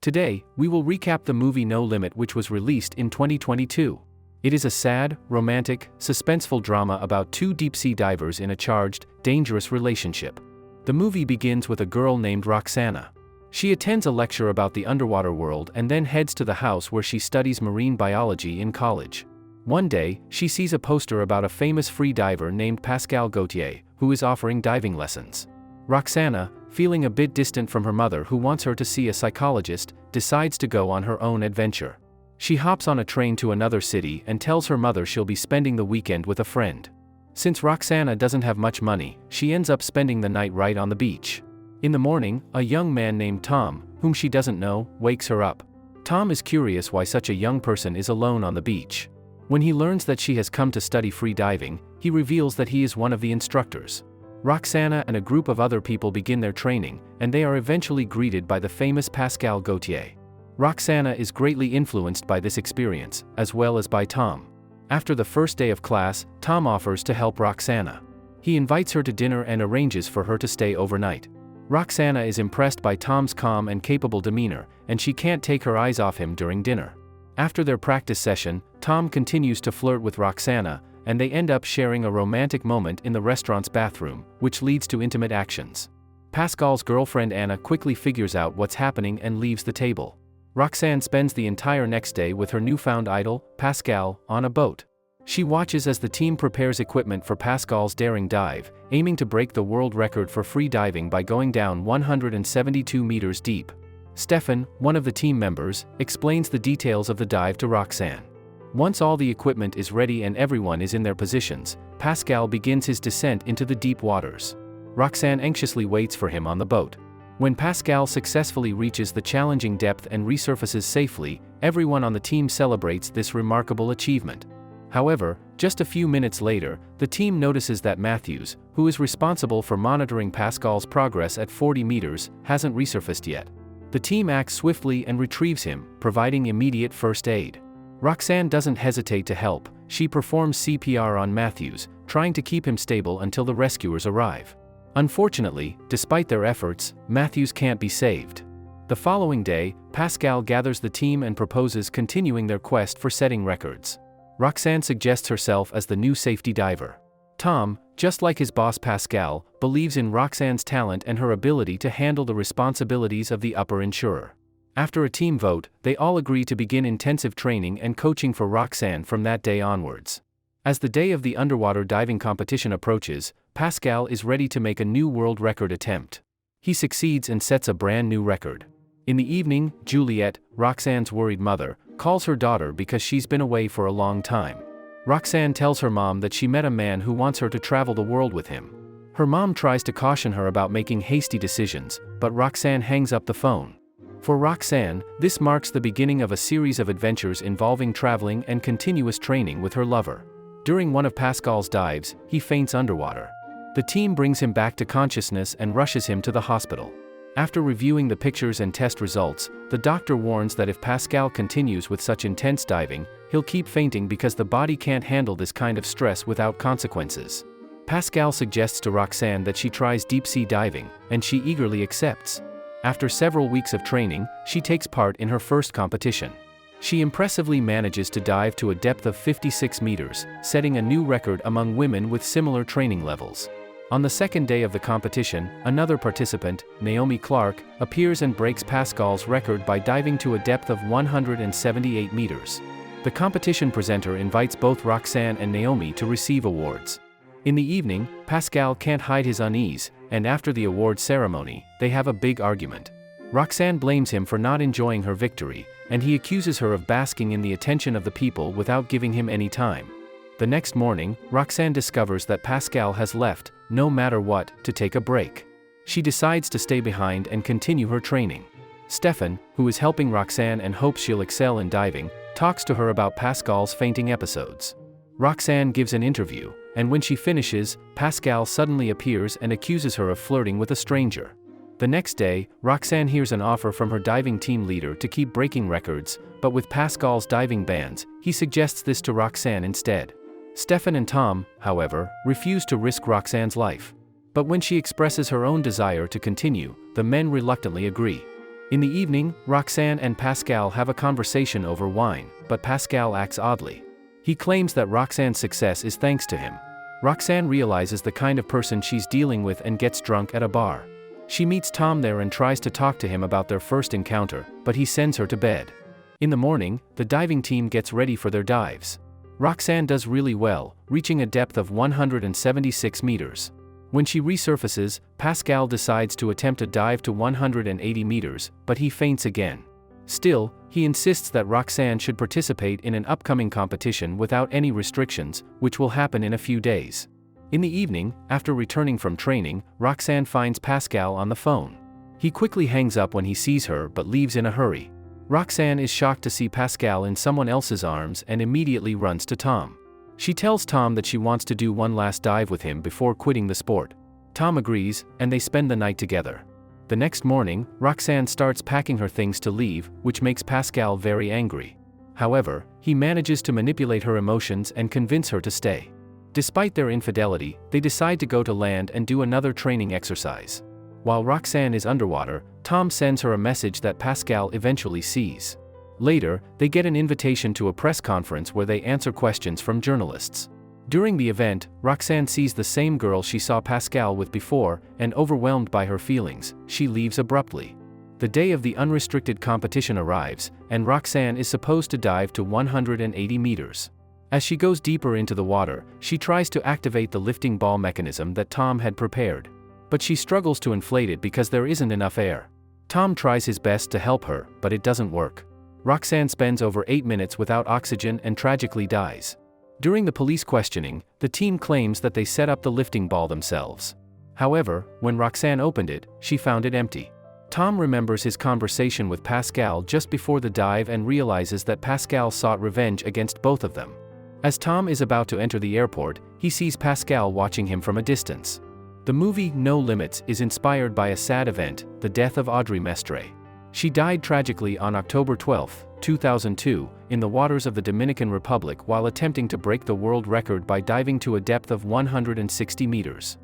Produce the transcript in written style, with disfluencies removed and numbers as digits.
Today, we will recap the movie No Limit, which was released in 2022. It is a sad, romantic, suspenseful drama about two deep-sea divers in a charged, dangerous relationship. The movie begins with a girl named Roxana. She attends a lecture about the underwater world and then heads to the house where she studies marine biology in college. One day, she sees a poster about a famous free diver named Pascal Gautier, who is offering diving lessons. Roxana, feeling a bit distant from her mother who wants her to see a psychologist, decides to go on her own adventure. She hops on a train to another city and tells her mother she'll be spending the weekend with a friend. Since Roxana doesn't have much money, she ends up spending the night right on the beach. In the morning, a young man named Tom, whom she doesn't know, wakes her up. Tom is curious why such a young person is alone on the beach. When he learns that she has come to study free diving, he reveals that he is one of the instructors. Roxana and a group of other people begin their training, and they are eventually greeted by the famous Pascal Gautier. Roxana is greatly influenced by this experience, as well as by Tom. After the first day of class, Tom offers to help Roxana. He invites her to dinner and arranges for her to stay overnight. Roxana is impressed by Tom's calm and capable demeanor, and she can't take her eyes off him during dinner. After their practice session, Tom continues to flirt with Roxana, and they end up sharing a romantic moment in the restaurant's bathroom, which leads to intimate actions. Pascal's girlfriend Anna quickly figures out what's happening and leaves the table. Roxana spends the entire next day with her newfound idol, Pascal, on a boat. She watches as the team prepares equipment for Pascal's daring dive, aiming to break the world record for free diving by going down 172 meters deep. Stefan, one of the team members, explains the details of the dive to Roxana. Once all the equipment is ready and everyone is in their positions, Pascal begins his descent into the deep waters. Roxana anxiously waits for him on the boat. When Pascal successfully reaches the challenging depth and resurfaces safely, everyone on the team celebrates this remarkable achievement. However, just a few minutes later, the team notices that Matthews, who is responsible for monitoring Pascal's progress at 40 meters, hasn't resurfaced yet. The team acts swiftly and retrieves him, providing immediate first aid. Roxana doesn't hesitate to help. She performs CPR on Matthews, trying to keep him stable until the rescuers arrive. Unfortunately, despite their efforts, Matthews can't be saved. The following day, Pascal gathers the team and proposes continuing their quest for setting records. Roxana suggests herself as the new safety diver. Tom, just like his boss Pascal, believes in Roxana's talent and her ability to handle the responsibilities of the upper insurer. After a team vote, they all agree to begin intensive training and coaching for Roxana from that day onwards. As the day of the underwater diving competition approaches, Pascal is ready to make a new world record attempt. He succeeds and sets a brand new record. In the evening, Juliet, Roxana's worried mother, calls her daughter because she's been away for a long time. Roxana tells her mom that she met a man who wants her to travel the world with him. Her mom tries to caution her about making hasty decisions, but Roxana hangs up the phone. For Roxana, this marks the beginning of a series of adventures involving traveling and continuous training with her lover. During one of Pascal's dives, he faints underwater. The team brings him back to consciousness and rushes him to the hospital. After reviewing the pictures and test results, the doctor warns that if Pascal continues with such intense diving, he'll keep fainting because the body can't handle this kind of stress without consequences. Pascal suggests to Roxana that she tries deep-sea diving, and she eagerly accepts. After several weeks of training, she takes part in her first competition. She impressively manages to dive to a depth of 56 meters, setting a new record among women with similar training levels. On the second day of the competition, another participant, Naomi Clark, appears and breaks Pascal's record by diving to a depth of 178 meters. The competition presenter invites both Roxana and Naomi to receive awards. In the evening, Pascal can't hide his unease, and after the award ceremony, they have a big argument. Roxana blames him for not enjoying her victory, and he accuses her of basking in the attention of the people without giving him any time. The next morning, Roxana discovers that Pascal has left, no matter what, to take a break. She decides to stay behind and continue her training. Stefan, who is helping Roxana and hopes she'll excel in diving, talks to her about Pascal's fainting episodes. Roxana gives an interview, and when she finishes, Pascal suddenly appears and accuses her of flirting with a stranger. The next day, Roxana hears an offer from her diving team leader to keep breaking records, but with Pascal's diving bans, he suggests this to Roxana instead. Stefan and Tom, however, refuse to risk Roxana's life. But when she expresses her own desire to continue, the men reluctantly agree. In the evening, Roxane and Pascal have a conversation over wine, but Pascal acts oddly. He claims that Roxane's success is thanks to him. Roxane realizes the kind of person she's dealing with and gets drunk at a bar. She meets Tom there and tries to talk to him about their first encounter, but he sends her to bed. In the morning, the diving team gets ready for their dives. Roxane does really well, reaching a depth of 176 meters. When she resurfaces, Pascal decides to attempt a dive to 180 meters, but he faints again. Still, he insists that Roxane should participate in an upcoming competition without any restrictions, which will happen in a few days. In the evening, after returning from training, Roxane finds Pascal on the phone. He quickly hangs up when he sees her but leaves in a hurry. Roxane is shocked to see Pascal in someone else's arms and immediately runs to Tom. She tells Tom that she wants to do one last dive with him before quitting the sport. Tom agrees, and they spend the night together. The next morning, Roxane starts packing her things to leave, which makes Pascal very angry. However, he manages to manipulate her emotions and convince her to stay. Despite their infidelity, they decide to go to land and do another training exercise. While Roxane is underwater, Tom sends her a message that Pascal eventually sees. Later, they get an invitation to a press conference where they answer questions from journalists. During the event, Roxane sees the same girl she saw Pascal with before, and overwhelmed by her feelings, she leaves abruptly. The day of the unrestricted competition arrives, and Roxane is supposed to dive to 180 meters. As she goes deeper into the water, she tries to activate the lifting ball mechanism that Tom had prepared. But she struggles to inflate it because there isn't enough air. Tom tries his best to help her, but it doesn't work. Roxane spends over 8 minutes without oxygen and tragically dies. During the police questioning, the team claims that they set up the lifting ball themselves. However, when Roxane opened it, she found it empty. Tom remembers his conversation with Pascal just before the dive and realizes that Pascal sought revenge against both of them. As Tom is about to enter the airport, he sees Pascal watching him from a distance. The movie No Limits is inspired by a sad event, the death of Aubrey Mestre. She died tragically on October 12, 2002, in the waters of the Dominican Republic while attempting to break the world record by diving to a depth of 160 meters.